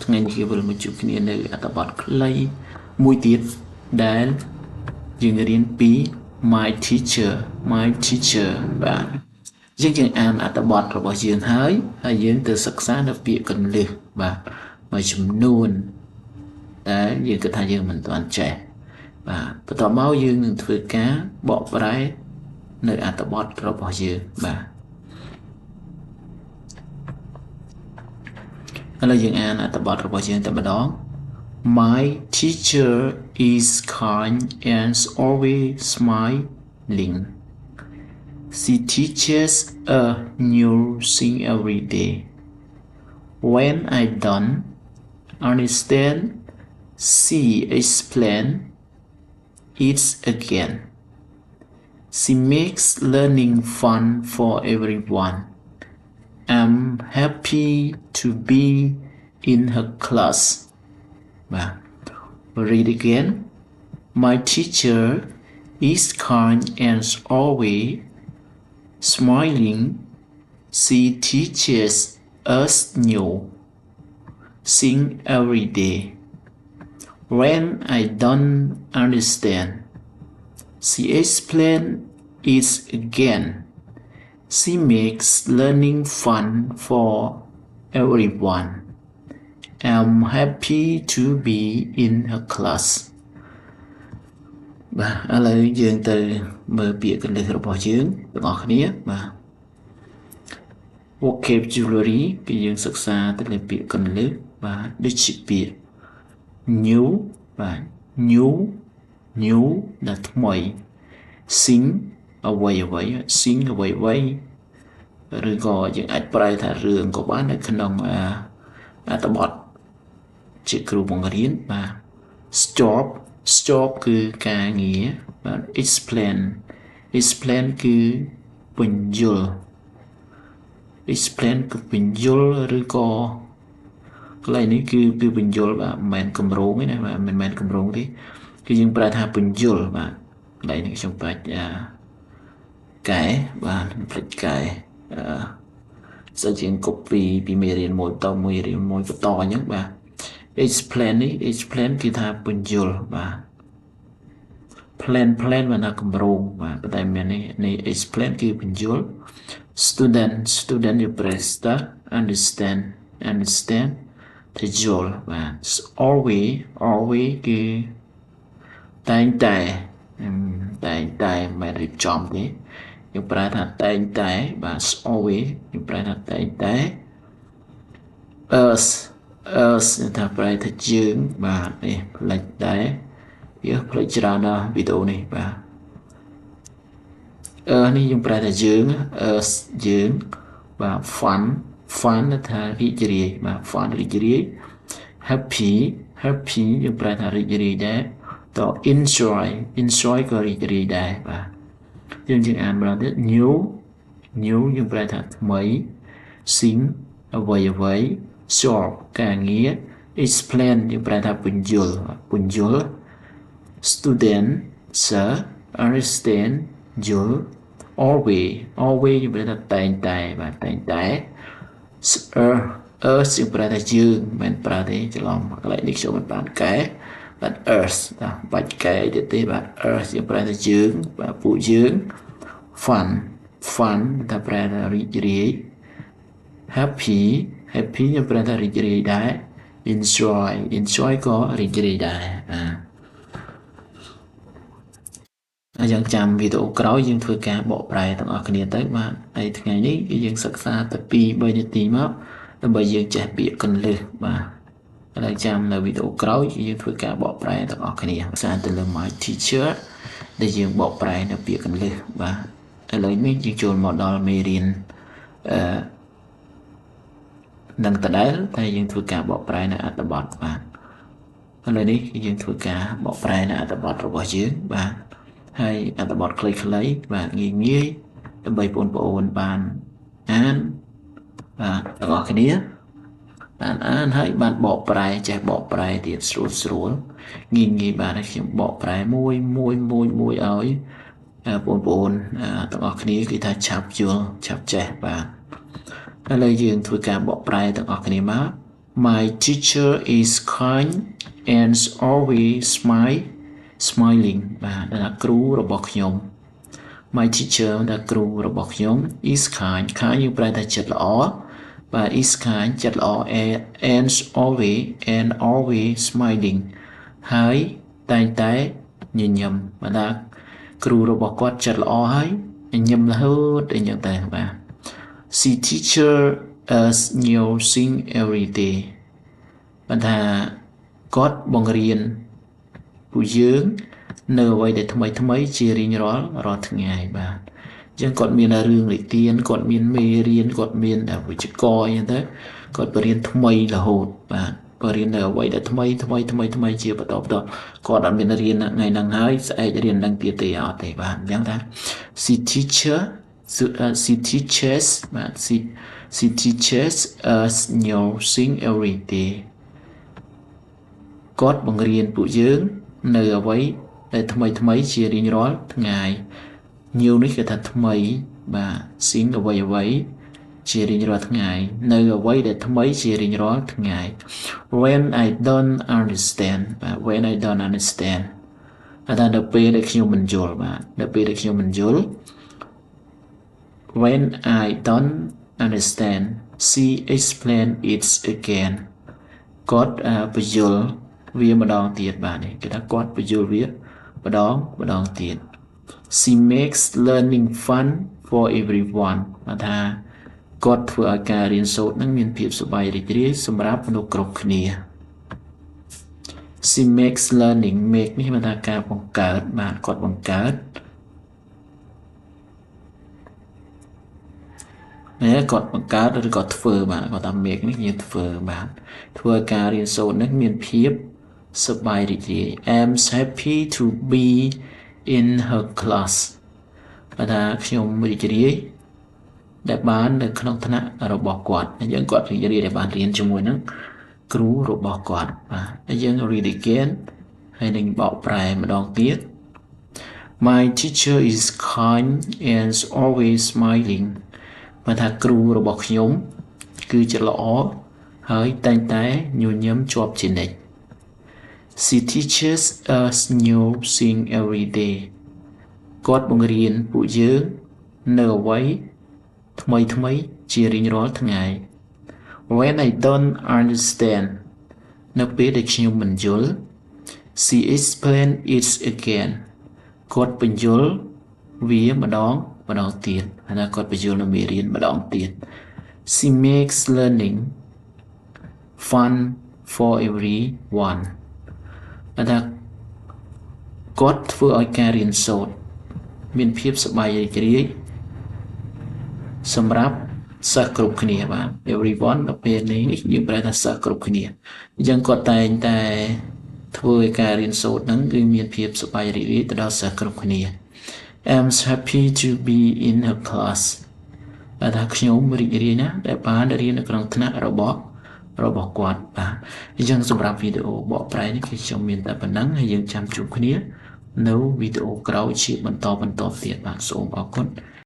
ថ្ងៃនេះវិលមកជួបគ្នានៅអត្ថបទខ្លីមួយទៀតដែលយើងរៀនពី my teacher បាទយើងអានអត្ថបទរបស់យើងហើយយើងទៅសិក្សានៅពាក្យកន្លឹះបាទមួយចំនួនដែលយើងគិតថាយើងមិនទាន់ចេះបាទបន្ទាប់មកយើងនឹងធ្វើការបកប្រែនៅអត្ថបទរបស់យើងបាទឥឡូវយើងអានអត្ថបទរបស់យើងតែម្ដង My teacher is kind and always smiling. She teaches a new thing every day. When I don't understand, she explains it again. She makes learning fun for everyone. I'm happy to be in her class. Read again. My teacher is kind and always smiling. She teaches us new things every day. When I don't understand, she explains it again. She makes learning fun for everyone. I'm happy to be in her class. បាទឥឡូវយើងទៅមើលពាក្យកន្លឹះរបស់យើងទាំងអស់គ្នាបាទ vocabulary គឺយើងសិក្សាទៅលើពាក្យកន្លឹះបាទដូចជាពាក្យ new បាទ new ដែលថ្មី sing អ្វីឬក៏យើងអាចប្រែថារឿងក៏បាននៅក្នុងអត្ថបទជាគ្រូបង្រៀនបាទ stop គឺការងារបាទ explain គឺពន្យល់ ឬក៏កន្លែងនេះគឺពន្យល់បាទមិនមែនគម្រោងទេណាបាទមិនមែនគម្រោងទេគឺយើងប្រែថាពន្យល់បាទកន្លែងនេះខ្ញុំបាច់កែបាទផ្លេចកែសិស្សជាង copy ពីមេរៀនមួយតមួយរៀនមួយបន្តអញ្ចឹងបាទ explain គឺថាពន្យល់បាទ plan បានថាគម្រោងបាទប៉ុន្តែមាននេះ explain គឺពន្យល់ student យល់ប្រេស្តា understand ទៅយល់បាទ always គឺតែងតែមិនរៀបចំទេយើងប្រែថាតែងតែបាទ always យើងប្រែថាតែងតែ us ថាប្រែថាយើងបាទនេះផ្លេចដែរយើងផ្លេចច្រើនណាស់វីដេអូនេះបាទនេះយើងប្រែថាយើង us យើងបាទ fun ថារីករាយបាទ fun រីករាយ happy យើងប្រែថារីករាយដែរត enjoy ក៏រីករាយដែរបាទយើងអានម្ដងទៀត new យើងប្រែថាថ្មី sing អ្វី short ការងារ explain យើងប្រែថាពន្យល់ student sir understand យល់ always យើងប្រែថាតែងតែបាទតែងតែ us យើងប្រែថាយើងមិនប្រែទេច្រឡំកន្លែងនេះខ្ញុំមិនបានកែបាទ us បាច់កែទៀតទេបាទ us យើងប្រែថាយើងបាទពួកយើង fun ថាប្រែថារីករាយ happy យើងប្រែថារីករាយដែរ enjoy ក៏រីករាយដែរយើងចាំវីដេអូក្រោយយើងធ្វើការបកប្រែទាំងអស់គ្នាទៅបាទហើយថ្ងៃនេះគឺយើងសិក្សាទៅ2-3នាទីមកដើម្បីយើងចេះពាក្យកន្លឹះបាទហើយចាំនៅវីដេអូក្រោយយើងធ្វើការបកប្រែទាំងអស់គ្នាសារទៅលើ my teacher ដែលយើងបកប្រែនៅពាក្យកន្លឹះបាទឥឡូវនេះយើងចូលមកដល់មេរៀននឹងដដែលតែយើងធ្វើការបកប្រែនៅអត្ថបទបាទឥឡូវនេះយើងធ្វើការបកប្រែនៅអត្ថបទរបស់យើងបាទហើយអត្ថបទខ្លីៗបាទងាយដើម្បីបងប្អូនបានអានបាទទាំងអស់គ្នាបានអានហើយបានបកប្រែចេះបកប្រែទៀតស្រួលងាយបាទហើយខ្ញុំបកប្រែមួយឲ្យបងប្អូនទាំងអស់គ្នាគឺថាឆាប់យល់ឆាប់ចេះបាទឥឡូវយើងធ្វើការបកប្រែទាំងអស់គ្នាមក My teacher is kind and always smiling បាទថាគ្រូរបស់ខ្ញុំ My teacher ថាគ្រូរបស់ខ្ញុំ is kind យើងប្រែថាចិត្តល្អបាទ is kind ចិត្តល្អ and always smiling ហើយតែងតែញញឹមបាទថាគ្រូរបស់គាត់ចិត្តល្អហើយញញឹមរហូតអីចឹងតែបាទ She teacher us new thing every day បាទថាគាត់បង្រៀនពួកយើងនៅអ្វីដែលថ្មីជារៀងរាល់ថ្ងៃបាទអញ្ចឹងគាត់មានរឿងនិទានគាត់មានមេរៀនគាត់មានវិជ្ជាករអីហ្នឹងទៅគាត់បរៀនថ្មីរហូតបាទបរៀននៅអ្វីដែលថ្មីជាបន្តគាត់អត់មានរៀនថ្ងៃហ្នឹងហើយស្អែករៀននឹងទៀតទេអត់ទេបាទអញ្ចឹងថា she teaches បាទ she teaches us new thing every day គាត់បង្រៀនពួកយើងនៅអ្វីដែលថ្មីជារៀងរាល់ថ្ងៃ new នេះគឺថាថ្មីបាទ thing អ្វីជារៀងរាល់ថ្ងៃនៅអ្វីដែលថ្មីជារៀងរាល់ថ្ងៃ when I don't understand បាទ when I don't understand ថានៅពេលដែលខ្ញុំមិនយល់បាទនៅពេលដែលខ្ញុំមិនយល់ when I don't understand she explain it again គាត់បញ្យល់វាម្ដងទៀតបាទនេះគេថាគាត់បញ្យល់វាម្ដងទៀត She makes learning fun for everyone បាទថាគាត់ធ្វើឲ្យការរៀនសូត្រនឹងមានភាពសប្បាយរីករាយសម្រាប់មនុស្សគ្រប់គ្នា She makes learning make នេះមានថាការបង្កើតបាទគាត់បង្កើតគាត់បង្កើតឬក៏ធ្វើបាទគាត់ថា make នេះយើងធ្វើបាទធ្វើឲ្យការរៀនសូត្រនឹងមានភាពសប្បាយរីករាយ I'm happy to be in her class បាទថាខ្ញុំរីករាយដែលបាននៅក្នុងថ្នាក់របស់គាត់យើងគាត់រីករាយដែលបានរៀនជាមួយនឹងគ្រូរបស់គាត់បាទយើង read again ហើយនឹងបកប្រែម្ដងទៀត My teacher is kind and always smiling បាទថាគ្រូរបស់ខ្ញុំគឺចិត្តល្អហើយតែងតែញញឹមជាប់ជានិច្ច She teaches us new thing every day គាត់បង្រៀនពួកយើងនៅអ្វីថ្មីជារៀងរាល់ថ្ងៃ When I don't understand នៅពេលដែលខ្ញុំមិនយល់ She explain it again គាត់បញ្យល់វាម្ដងទៀតហើយគាត់បញ្យល់នៅមេរៀនម្ដងទៀត She makes learning fun for everyone បាទថាគាត់ធ្វើឲ្យការរៀនសូត្រមានភាពសប្បាយរីករាយសម្រាប់សិស្សគ្រប់គ្នាបាទ everyone ដល់ពេលនេះយើងប្រែថាសិស្សគ្រប់គ្នាអញ្ចឹងគាត់តែងតែធ្វើឲ្យការរៀនសូត្រហ្នឹងគឺមានភាពសប្បាយរីករាយទៅដល់សិស្សគ្រប់គ្នា I'm happy to be in her class បាទថាខ្ញុំរីករាយណាស់ដែលបានរៀននៅក្នុងថ្នាក់របស់គាត់បាទអញ្ចឹងសម្រាប់វីដេអូបកប្រែនេះគឺខ្ញុំមានតែប៉ុណ្ណឹងហើយយើងចាំជួបគ្នានៅវីដេអូក្រោយជាបន្តទៀតបាទសូមអរគុណ